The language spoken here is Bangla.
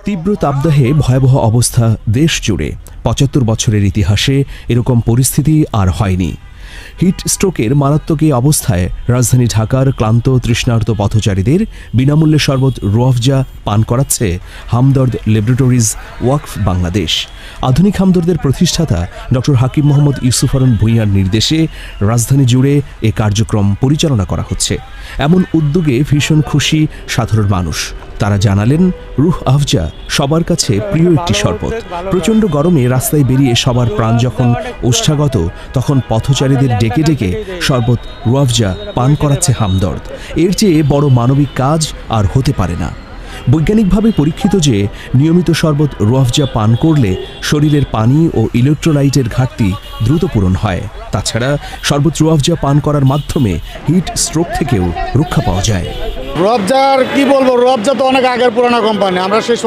তীব্র তাপদাহে ভয়াবহ অবস্থা দেশ জুড়ে। ৭৫ বছরের ইতিহাসে এরকম পরিস্থিতি আর হয়নি। হিট স্ট্রোকের মারাত্মক এই অবস্থায় রাজধানী ঢাকার ক্লান্ত তৃষ্ণার্ত পথচারীদের বিনামূল্যে শরবত রুয়াফজা পান করাচ্ছে হামদর্দ ল্যাবরেটরিজ ওয়াকফ বাংলাদেশ। আধুনিক হামদর্দের প্রতিষ্ঠাতা ডক্টর হাকিম মোহাম্মদ ইউসুফারুন ভূঁইয়ার নির্দেশে রাজধানী জুড়ে এ কার্যক্রম পরিচালনা করা হচ্ছে। এমন উদ্যোগে ভীষণ খুশি সাধারণ মানুষ। তারা জানালেন, রুহ আফজা সবার কাছে প্রিয় একটি শরবত। প্রচণ্ড গরমে রাস্তায় বেরিয়ে সবার প্রাণ যখন ওষ্ঠাগত, তখন পথচারীদের ডেকে ডেকে শরবত রুয়াফজা পান করাচ্ছে হামদর্দ। এর চেয়ে বড় মানবিক কাজ আর হতে পারে না। বৈজ্ঞানিকভাবে পরীক্ষিত যে নিয়মিত শরবত রুয়াফজা পান করলে শরীরের পানি ও ইলেকট্রোলাইটের ঘাটতি দ্রুত পূরণ হয়। তাছাড়া শরবত রুয়াফজা পান করার মাধ্যমে হিট স্ট্রোক থেকেও রক্ষা পাওয়া যায়। রুয়াফজার কি বলবো, রুয়াফজা তো অনেক আগের পুরানো কোম্পানি। আমরা সেই